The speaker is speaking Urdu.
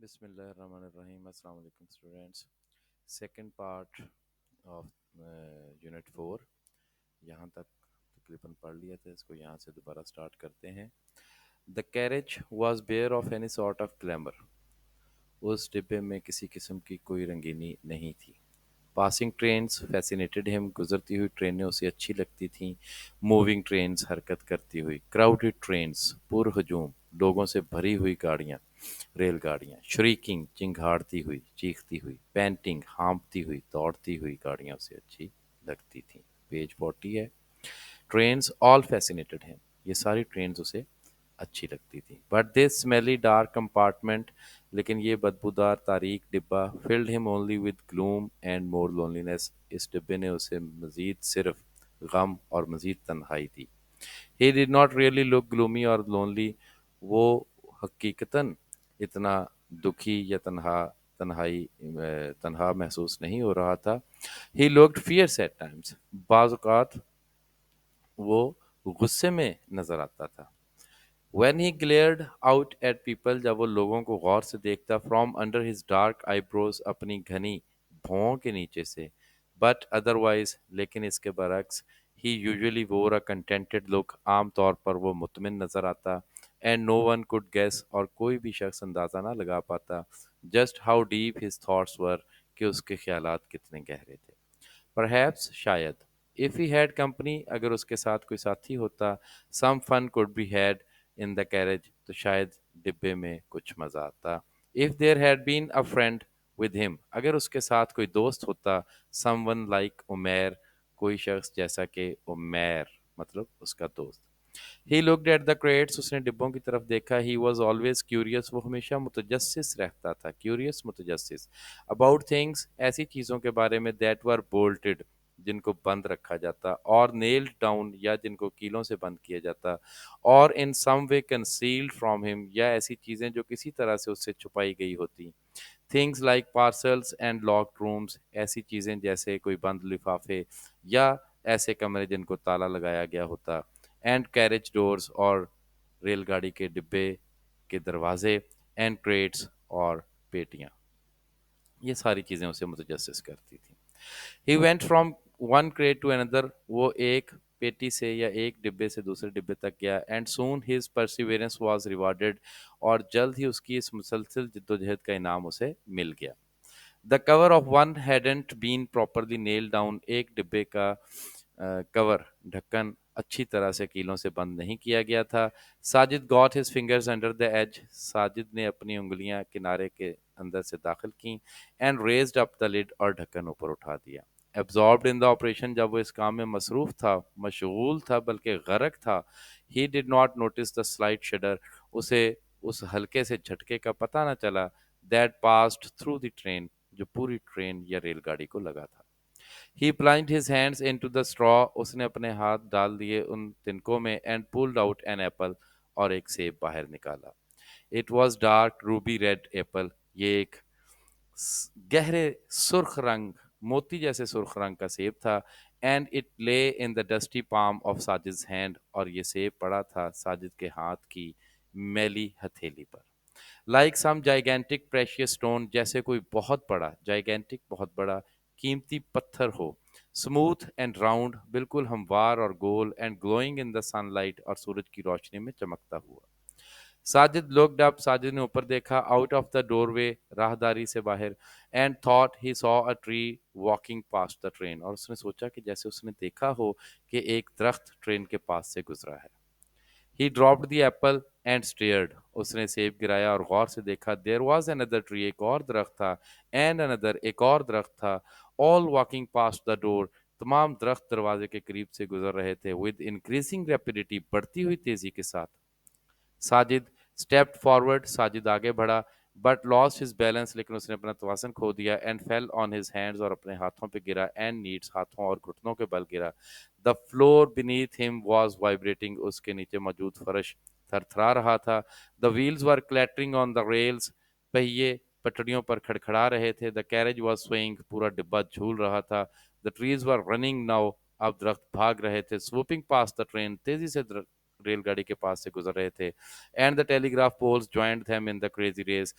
بسم اللہ الرحمن الرحیم السلام علیکم students. Second part of unit 4. یہاں تک تقریباً پڑھ لیا تھا. اس کو یہاں سے دوبارہ سٹارٹ کرتے ہیں. The carriage was bare of any sort of glamour. اس ڈبے میں کسی قسم کی کوئی رنگینی نہیں تھی. پاسنگ ٹرینز فیسینیٹڈ ہم. گزرتی ہوئی ٹرینیں اسے اچھی لگتی تھیں. موونگ ٹرینز حرکت کرتی ہوئی. کراؤڈڈ ٹرینز پر ہجوم لوگوں سے بھری ہوئی گاڑیاں ریل گاڑیاں. شریکنگ چنگھاڑتی ہوئی چیختی ہوئی. پینٹنگ ہانپتی ہوئی دوڑتی ہوئی گاڑیاں اسے اچھی لگتی تھیں. پیج 40 ہے. ٹرینز آل فیسینیٹڈ ہیں. یہ ساری ٹرینز اسے اچھی لگتی تھیں. But this smelly dark compartment لیکن یہ بدبودار تاریک ڈبہ filled him only with gloom and more loneliness. اس ڈبے نے اسے مزید صرف غم اور مزید تنہائی دی. He did not really look gloomy or lonely. وہ حقیقتاً اتنا دکھی یا تنہا محسوس نہیں ہو رہا تھا. He looked fierce at times. بعض اوقات وہ غصے میں نظر آتا تھا. When he glared out at people جب وہ لوگوں کو غور سے دیکھتا. From under his dark eyebrows اپنی گھنی بھوؤں کے نیچے سے. But otherwise لیکن اس کے برعکس he usually wore a contented look. عام طور پر وہ مطمئن نظر آتا. And no one could guess اور کوئی بھی شخص اندازہ نہ لگا پاتا just how deep his thoughts were کہ اس کے خیالات کتنے گہرے تھے. Perhaps شاید if he had company اگر اس کے ساتھ کوئی ساتھی ہوتا. Some fun could be had in the carriage تو شاید ڈبے میں کچھ مزہ آتا. If there had been a friend with him اگر اس کے ساتھ کوئی دوست ہوتا. Someone like عمیر کوئی شخص جیسا کہ عمیر مطلب اس کا دوست. He looked at the crates اس نے ڈبوں کی طرف دیکھا. He was always curious وہ ہمیشہ متجسس رہتا تھا. Curious متجسس. About things ایسی چیزوں کے بارے میں that were bolted جن کو بند رکھا جاتا. اور nailed down یا جن کو کیلوں سے بند کیا جاتا. اور in some way concealed from him یا ایسی چیزیں جو کسی طرح سے اس سے چھپائی گئی ہوتی. Things like parcels and locked rooms ایسی چیزیں جیسے کوئی بند لفافے یا ایسے کمرے جن کو تالا لگایا گیا ہوتا. اینڈ کیریج ڈورز اور ریل گاڑی کے ڈبے کے دروازے. اینڈ کریٹس اور پیٹیاں. یہ ساری چیزیں اسے متجسس کرتی تھیں. He went from one crate to اندر وہ ایک پیٹی سے یا ایک ڈبے سے دوسرے ڈبے تک گیا. And soon his perseverance was rewarded اور جلد ہی اس کی اس مسلسل جدوجہد کا انعام اسے مل گیا. The cover of one hadn't been properly nailed down ایک ڈبے کا کور ڈھکن اچھی طرح سے کیلوں سے بند نہیں کیا گیا تھا. Sajid got his fingers under the edge Sajid نے اپنی انگلیاں کنارے کے اندر سے داخل کیں. And raised up the lid اور ڈھکن اوپر اٹھا دیا. Absorbed in the operation جب وہ اس کام میں مصروف تھا مشغول تھا بلکہ غرق تھا. He did not notice the slight shudder اسے اس ہلکے سے جھٹکے کا پتہ نہ چلا. That passed through the train جو پوری ٹرین یا ریل گاڑی کو لگا تھا. He plunged his hands into the straw اس نے اپنے ہاتھ ڈال دیے ان تنکوں میں. And pulled out an apple اور ایک سیب باہر نکالا. It was dark ruby red apple یہ ایک گہرے سرخ رنگ موتی جیسے سرخ رنگ کا سیب تھا. And it lay in the dusty palm of ساجد's hand اور یہ سیب پڑا تھا ساجد کے ہاتھ کی میلی ہتھیلی پر. Like some gigantic precious stone جیسے کوئی بہت بڑا gigantic بہت بڑا قیمتی پتھر ہو. Smooth and round بالکل ہموار اور گول. And glowing in the sunlight اور سورج کی روشنی میں چمکتا ہوا. ساجد looked up ساجد نے اوپر دیکھا. Out of the doorway راہداری سے باہر. And thought he saw a tree walking past the train اور اس نے سوچا کہ جیسے اس نے دیکھا ہو کہ ایک درخت ٹرین کے پاس سے گزرا ہے. He dropped the apple and stared. اس نے سیب گرایا اور غور سے دیکھا. There was another tree ایک اور درخت تھا. And another ایک اور درخت تھا. All walking past the door تمام درخت دروازے کے قریب سے گزر رہے تھے. With increasing rapidity بڑھتی ہوئی تیزی کے ساتھ. ساجد stepped forward ساجد آگے بڑھا. But lost his balance لیکن اس نے اپنا توازن کھو دیا. And fell on his hands اور اپنے ہاتھوں پہ گرا. And knees ہاتھوں اور گھٹنوں کے بل گرا. The floor beneath him was vibrating اس کے نیچے موجود فرش تھر تھرا رہا تھا. The wheels were clattering on the rails پہیے پٹڑیوں پر کھڑکھڑا رہے تھے. The carriage was swaying پورا ڈبہ جھول رہا تھا. The trees were running now اب درخت بھاگ رہے تھے. Swooping past the train تیزی سے ریل گاڑی کے پاس سے گزر رہے تھے. And the telegraph poles joined them in the crazy race